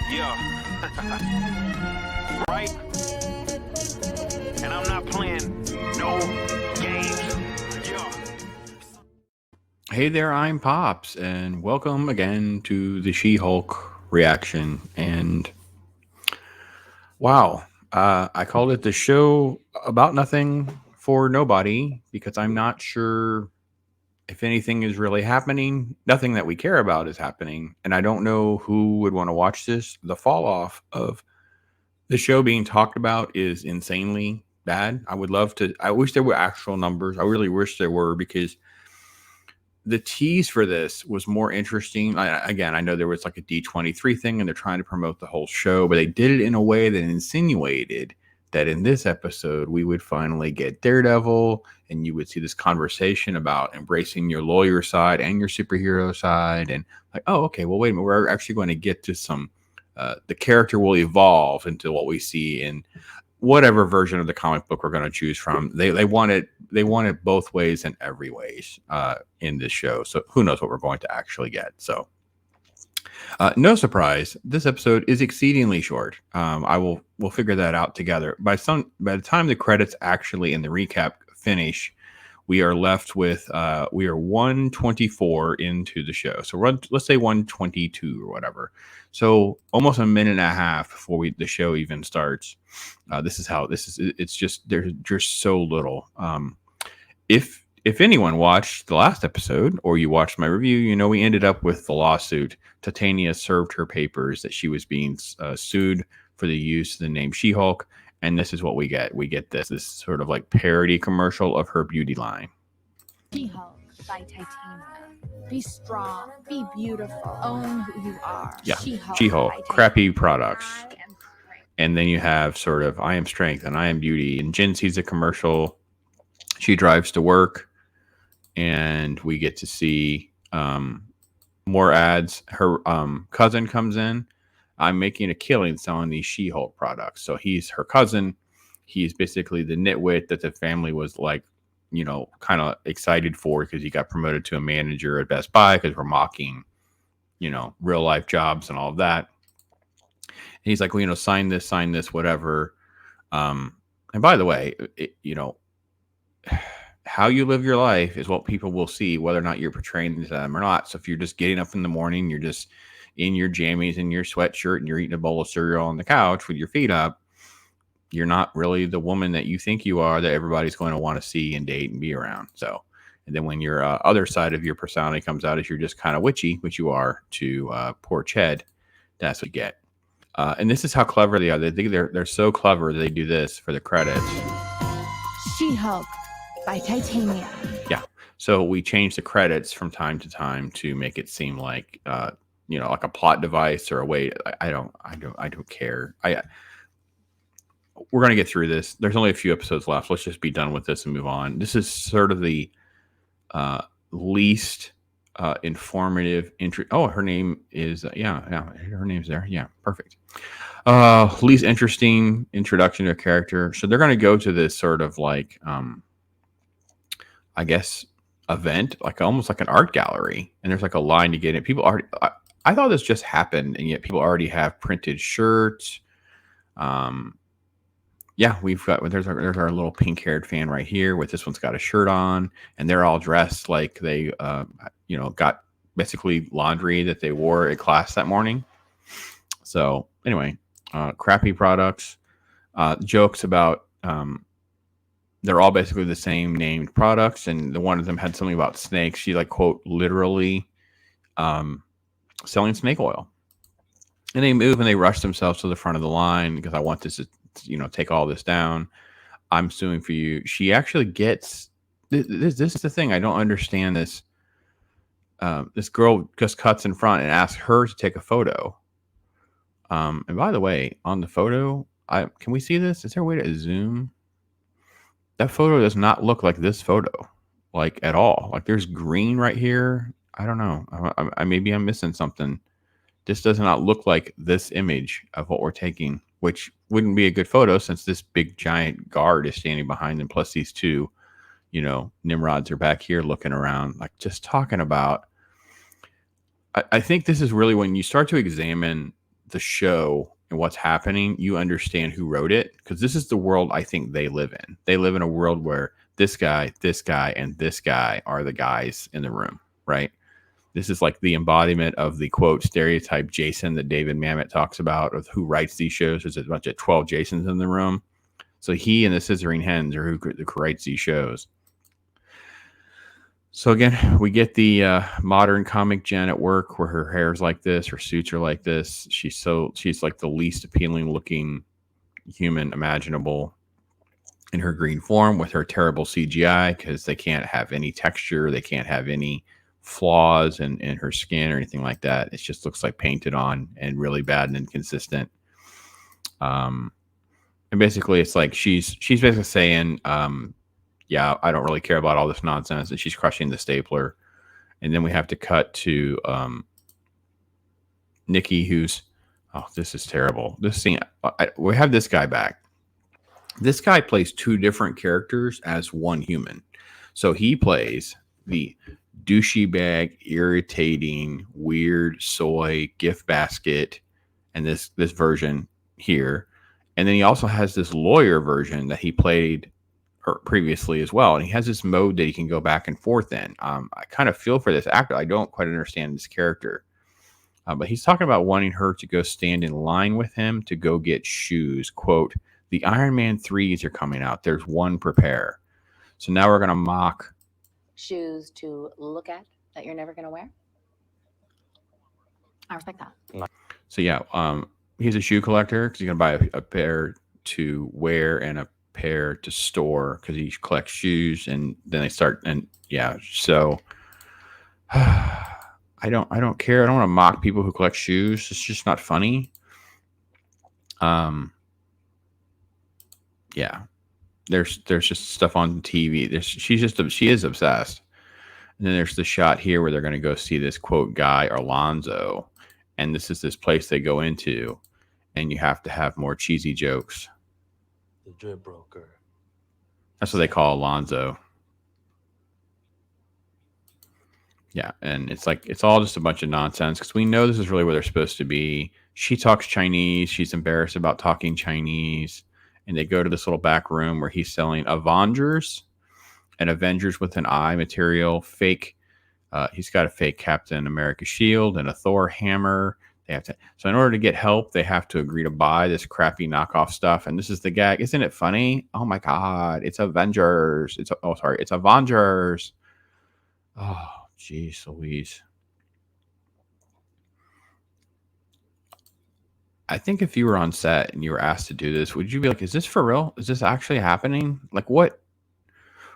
Yeah. Right? And I'm not playing no games. Yeah. Hey there, I'm Pops, and welcome again to the She-Hulk reaction. And wow, I called it the show about nothing for nobody because I'm not sure if anything is really happening. Nothing that we care about is happening, and I don't know who would want to watch this. The fall off of the show being talked about is insanely bad. I would love to. I wish there were actual numbers. I really wish there were because the tease for this was more interesting. Again, I know there was like a D23 thing and they're trying to promote the whole show, but they did it in a way that insinuated that in this episode we would finally get Daredevil and you would see this conversation about embracing your lawyer side and your superhero side. And like, oh, okay, well, wait a minute, we're actually going to get to some, the character will evolve into what we see in whatever version of the comic book we're going to choose from. They want it both ways and every ways in this show. So who knows what we're going to actually get. So no surprise, this episode is exceedingly short. We'll figure that out together. By the time the credits actually in the recap finish, we are left with we are 124 into the show. So let's say 122 or whatever. So almost a minute and a half before the show even starts. This is how this is. It's just there's just so little. If anyone watched the last episode or you watched my review, you know we ended up with the lawsuit. Titania served her papers that she was being sued for the use of the name She-Hulk. And this is what we get. We get this sort of like parody commercial of her beauty line. She-Hulk by Titania. Be strong, be beautiful, own who you are. Yeah, She-Hulk, She-Hulk, crappy products. And then you have sort of I am strength and I am beauty. And Jen sees a commercial. She drives to work. And we get to see more ads. Her cousin comes in. I'm making a killing selling these She-Hulk products. So he's her cousin. He's basically the nitwit that the family was like, you know, kind of excited for because he got promoted to a manager at Best Buy because we're mocking, you know, real life jobs and all of that. And he's like, well, you know, sign this, whatever. And by the way, you know, how you live your life is what people will see, whether or not you're portraying to them or not. So if you're just getting up in the morning, you're just in your jammies and your sweatshirt and you're eating a bowl of cereal on the couch with your feet up, you're not really the woman that you think you are that everybody's going to want to see and date and be around. So, and then when your other side of your personality comes out as you're just kind of witchy, which you are to poor Ched, that's what you get. And this is how clever they are. They think they're so clever that they do this for the credits. She-Hulk by Titania. Yeah. So we change the credits from time to time to make it seem like you know, like a plot device or a way. I don't care. We're gonna get through this. There's only a few episodes left. Let's just be done with this and move on. This is sort of the least informative intro. Oh, her name is yeah, her name's there. Yeah, perfect. Least interesting introduction to a character. So they're gonna go to this sort of like I guess event, like almost like an art gallery, and there's like a line to get in. People already, I thought this just happened, and yet people already have printed shirts. Yeah, we've got there's our little pink haired fan right here. With this one's got a shirt on, and they're all dressed like they, you know, got basically laundry that they wore at class that morning. So anyway, crappy products, jokes about. They're all basically the same named products, and the one of them had something about snakes. She like quote literally selling snake oil, and they move and they rush themselves to the front of the line because I want this to, you know, take all this down. I'm suing for you. She actually gets this is the thing I don't understand. This this girl just cuts in front and asks her to take a photo. And by the way, on the photo, can we see this? Is there a way to zoom? That photo does not look like this photo, like at all. Like there's green right here. I don't know. Maybe I'm missing something. This does not look like this image of what we're taking, which wouldn't be a good photo since this big giant guard is standing behind them. Plus these two, you know, Nimrods are back here looking around, like just talking about. I think this is really when you start to examine the show and what's happening, you understand who wrote it, because this is the world I think they live in. They live in a world where this guy, and this guy are the guys in the room, right? This is like the embodiment of the quote stereotype Jason that David Mamet talks about of who writes these shows. There's a bunch of 12 Jasons in the room. So he and the Scissoring Hens are who writes these shows. So again, we get the modern comic Jen at work where her hair's like this, her suits are like this. She's like the least appealing looking human imaginable in her green form with her terrible CGI, because they can't have any texture. They can't have any flaws in her skin or anything like that. It just looks like painted on and really bad and inconsistent. And basically it's like she's basically saying, yeah, I don't really care about all this nonsense, and she's crushing the stapler. And then we have to cut to Nikki, who's, oh, this is terrible. This scene, we have this guy back. This guy plays two different characters as one human. So he plays the douchey bag, irritating, weird soy gift basket, and this version here. And then he also has this lawyer version that he played previously as well. And he has this mode that he can go back and forth in. I kind of feel for this actor. I don't quite understand this character. But he's talking about wanting her to go stand in line with him to go get shoes. Quote, the Iron Man 3s are coming out. There's one prepare. So now we're going to mock shoes to look at that you're never going to wear. I respect that. So yeah, he's a shoe collector because he's going to buy a pair to wear and a pair to store because he collects shoes. And then they start, and yeah, so I don't care. I don't want to mock people who collect shoes. It's just not funny. Yeah, there's just stuff on TV. She is obsessed. And then there's the shot here where they're going to go see this quote guy, Alonzo. And this is this place they go into, and you have to have more cheesy jokes. The drip broker. That's what they call Alonzo. Yeah, and it's like it's all just a bunch of nonsense because we know this is really where they're supposed to be. She talks Chinese. She's embarrassed about talking Chinese. And they go to this little back room where he's selling Avengers and Avengers with an I material, fake. He's got a fake Captain America shield and a Thor hammer. They have to. So in order to get help, they have to agree to buy this crappy knockoff stuff. And this is the gag. Isn't it funny? Oh my God. It's Avengers. It's Avengers. Oh, geez, Louise. I think if you were on set and you were asked to do this, would you be like, is this for real? Is this actually happening? Like what?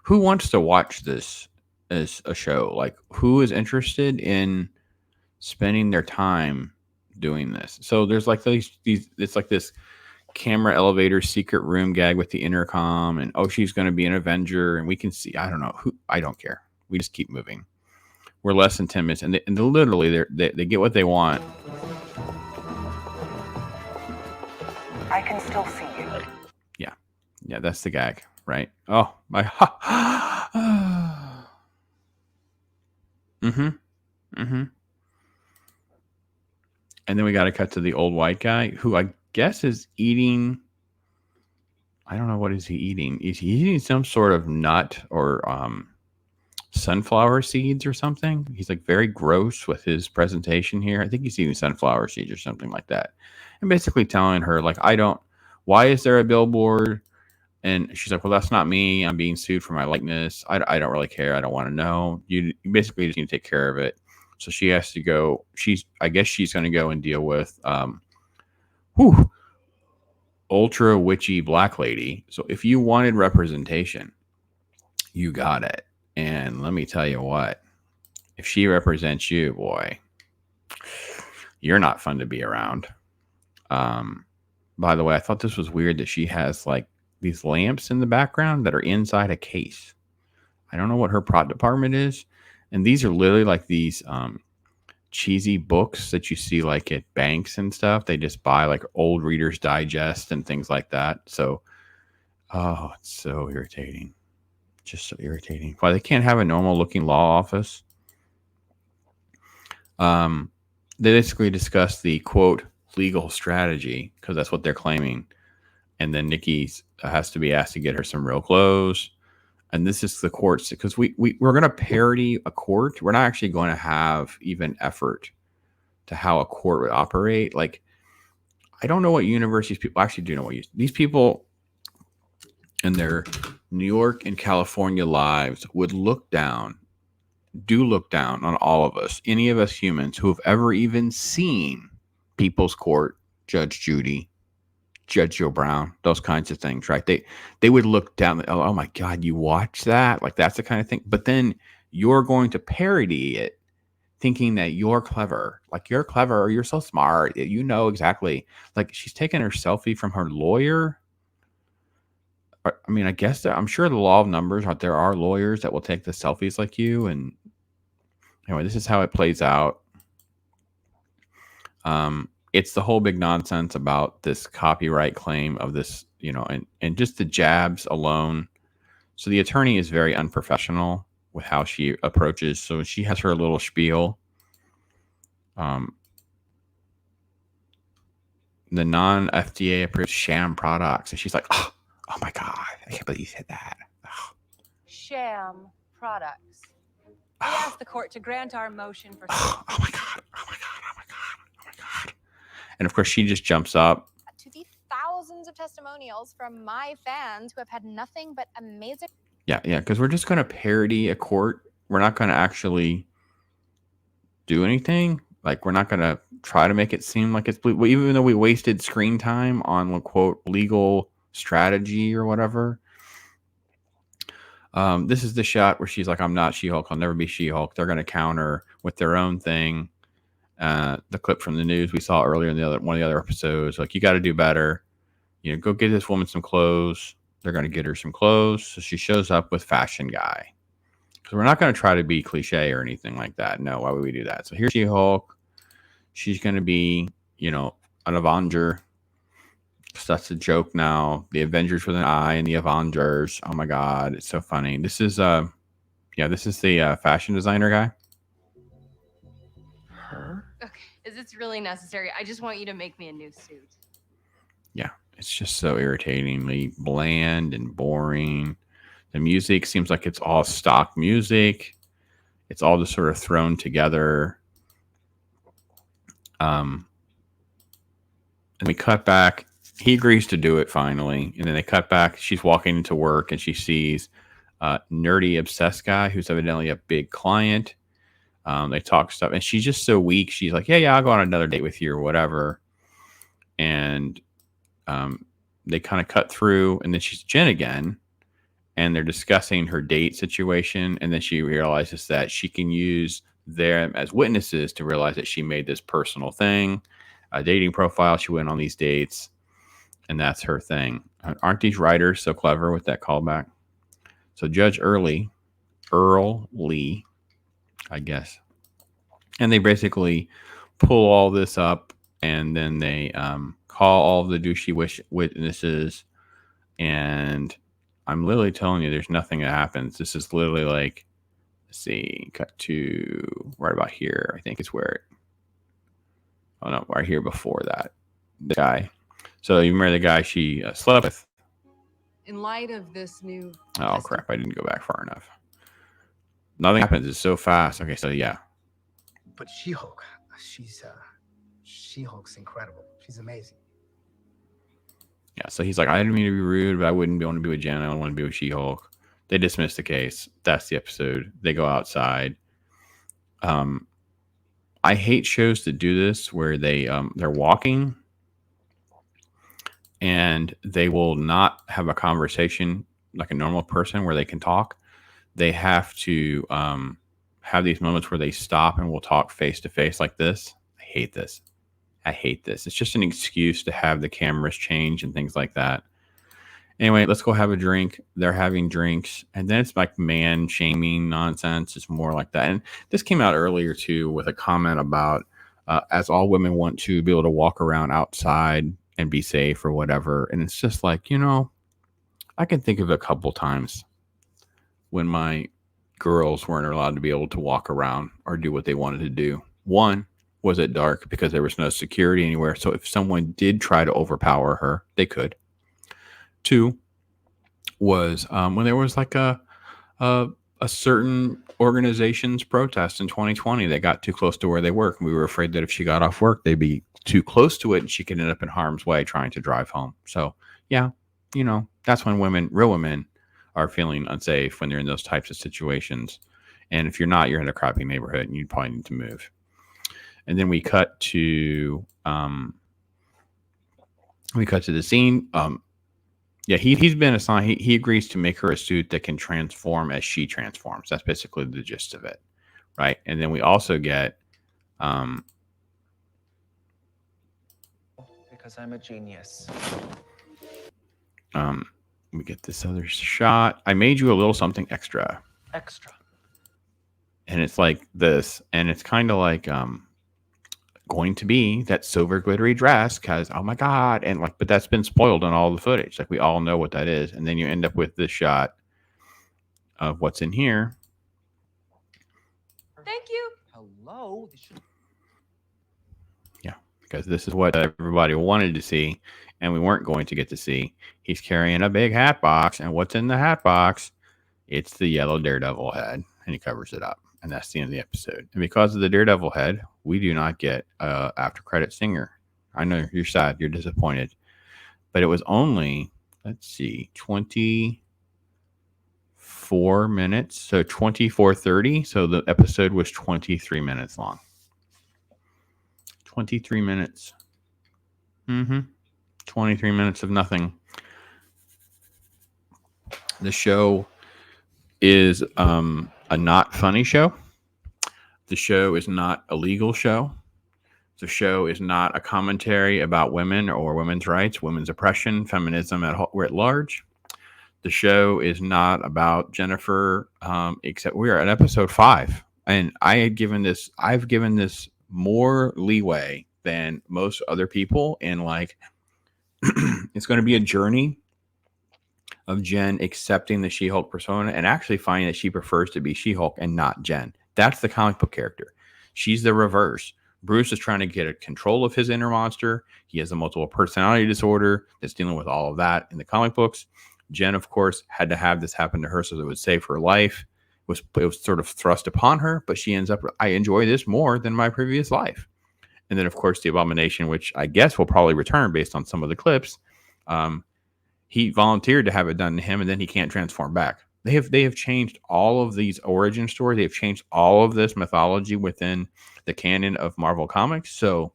Who wants to watch this as a show? Like who is interested in spending their time doing this? So there's like these it's like this camera elevator secret room gag with the intercom, and oh, she's going to be an Avenger, and we can see, I don't know who, I don't care. We just keep moving. We're less than 10 minutes, and they literally they get what they want. I can still see you. Yeah, that's the gag, right? Oh my. And then we got to cut to the old white guy who I guess is eating. I don't know, what is he eating? Is he eating some sort of nut or sunflower seeds or something? He's like very gross with his presentation here. I think he's eating sunflower seeds or something like that. And basically telling her, like, why is there a billboard? And she's like, well, that's not me. I'm being sued for my likeness. I don't really care. I don't want to know. You basically just need to take care of it. So she has to go. I guess she's going to go and deal with ultra witchy black lady. So if you wanted representation, you got it. And let me tell you what, if she represents you, boy, you're not fun to be around. By the way, I thought this was weird that she has like these lamps in the background that are inside a case. I don't know what her prop department is. And these are literally like these cheesy books that you see like at banks and stuff. They just buy like old Reader's Digest and things like that. So, oh, it's so irritating. Just so irritating. Why they can't have a normal looking law office. They basically discuss the quote legal strategy because that's what they're claiming. And then Nikki has to be asked to get her some real clothes. And this is the courts because we're going to parody a court. We're not actually going to have even effort to how a court would operate. Like, I don't know what universe these people actually do know what these people in their New York and California lives would look down on all of us, any of us humans who have ever even seen People's Court, Judge Judy, Judge Joe Brown, those kinds of things, right? They would look down, oh my God, you watch that? Like, that's the kind of thing. But then you're going to parody it thinking that you're clever. Like, you're clever, or you're so smart. You know exactly. Like, she's taking her selfie from her lawyer. I mean, I guess I'm sure the law of numbers, there are lawyers that will take the selfies like you. And anyway, this is how it plays out. It's the whole big nonsense about this copyright claim of this, and just the jabs alone. So the attorney is very unprofessional with how she approaches. So she has her little spiel. The non-FDA approved sham products. And she's like, oh my God, I can't believe you said that. Oh. Sham products. We ask the court to grant our motion for... Oh my God. Oh my God. Oh my God. Oh my God. And of course, she just jumps up. To the thousands of testimonials from my fans who have had nothing but amazing... Yeah, because we're just going to parody a court. We're not going to actually do anything. Like, we're not going to try to make it seem like it's... Even though we wasted screen time on, quote, legal strategy or whatever. This is the shot where she's like, I'm not She-Hulk. I'll never be She-Hulk. They're going to counter with their own thing. The clip from the news we saw earlier in one of the other episodes, like, you got to do better. Go get this woman some clothes. They're going to get her some clothes. So she shows up with fashion guy. So we're not going to try to be cliche or anything like that. No, why would we do that? So here's She-Hulk. She's going to be, an Avenger. So that's a joke now. The Avengers with an I and the Avengers. Oh my God, it's so funny. This is this is the fashion designer guy. Her? Okay, is this really necessary? I just want you to make me a new suit. Yeah, it's just so irritatingly bland and boring. The music seems like it's all stock music. It's all just sort of thrown together. And we cut back. He agrees to do it finally. And then they cut back. She's walking into work and she sees a nerdy, obsessed guy who's evidently a big client. They talk stuff. And she's just so weak. She's like, yeah, I'll go on another date with you or whatever. And they kind of cut through. And then she's Jen again. And they're discussing her date situation. And then she realizes that she can use them as witnesses to realize that she made this personal thing, a dating profile. She went on these dates. And that's her thing. Aren't these writers so clever with that callback? So Judge Earl Lee, I guess. And they basically pull all this up. And then they call all the douchey witnesses. And I'm literally telling you, there's nothing that happens. This is literally like, let's see, cut to right about here. I think it's where right here before that. The guy. So you remember the guy she slept with? In light of this new... Oh, crap. I didn't go back far enough. Nothing happens. It's so fast. Okay, so yeah. But She-Hulk, She-Hulk's incredible. She's amazing. Yeah, so he's like, I didn't mean to be rude, but I wouldn't want to be with Jen. I don't want to be with She-Hulk. They dismiss the case. That's the episode. They go outside. I hate shows that do this where they're walking and they will not have a conversation like a normal person where they can talk. They have to have these moments where they stop and will talk face to face like this. I hate this. It's just an excuse to have the cameras change and things like that. Anyway, let's go have a drink. They're having drinks. And then it's like man shaming nonsense. It's more like that. And this came out earlier too with a comment about as all women want to be able to walk around outside and be safe or whatever. And it's just like, I can think of a couple times when my girls weren't allowed to be able to walk around or do what they wanted to do. One, was it dark because there was no security anywhere. So if someone did try to overpower her, they could. 2 was when there was like a certain organization's protest in 2020 that got too close to where they work. We were afraid that if she got off work, they'd be too close to it and she could end up in harm's way trying to drive home. So yeah, you know, that's when real women are feeling unsafe when they're in those types of situations. And if you're not, you're in a crappy neighborhood and you probably need to move. And then we cut to the scene. Yeah, he's been assigned. He agrees to make her a suit that can transform as she transforms. That's basically the gist of it, right? And then we also get because I'm a genius. We get this other shot. I made you a little something extra. And it's like this, and it's kind of like going to be that silver glittery dress because oh my god, and like, but that's been spoiled on all the footage. Like we all know what that is, and then you end up with this shot of what's in here. Thank you. Hello. Yeah, because this is what everybody wanted to see, and we weren't going to get to see. He's carrying a big hat box, and what's in the hat box? It's the yellow daredevil head, and he covers it up. And that's the end of the episode. And because of the daredevil head, we do not get after credit singer. I know you're sad, you're disappointed, but it was only, let's see, 24 minutes. So 24:30. So the episode was 23 minutes long. 23 minutes. 23 minutes of nothing. The show is a not funny show. The show is not a legal show. The show is not a commentary about women or women's rights, women's oppression, feminism at large. The show is not about Jennifer, except we are at episode 5, and I've given this more leeway than most other people. And like, it's going to be a journey of Jen accepting the She-Hulk persona and actually finding that she prefers to be She-Hulk and not Jen. That's the comic book character. She's the reverse. Bruce is trying to get a control of his inner monster. He has a multiple personality disorder that's dealing with all of that in the comic books. Jen, of course, had to have this happen to her so that it would save her life. It was sort of thrust upon her, but she ends up, I enjoy this more than my previous life. And then, of course, the Abomination, which I guess will probably return based on some of the clips. He volunteered to have it done to him, and then he can't transform back. They have changed all of these origin stories. They've changed all of this mythology within the canon of Marvel Comics. So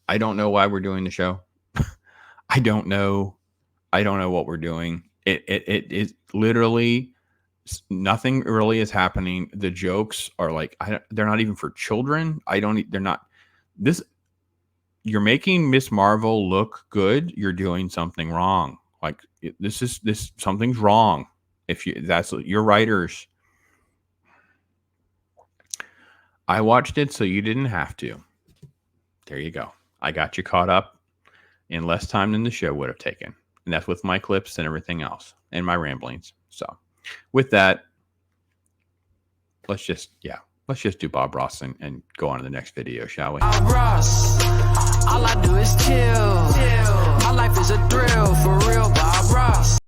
I don't know why we're doing the show. I don't know what we're doing. It is literally nothing really is happening. The jokes are like they're not even for children. They're not this. You're making Miss Marvel look good. You're doing something wrong. Like something's wrong. If that's your writers. I watched it so you didn't have to. There you go. I got you caught up in less time than the show would have taken. And that's with my clips and everything else and my ramblings. So with that, let's just do Bob Ross and go on to the next video, shall we? Bob Ross, all I do is chill. My life is a thrill, for real, Bob Ross.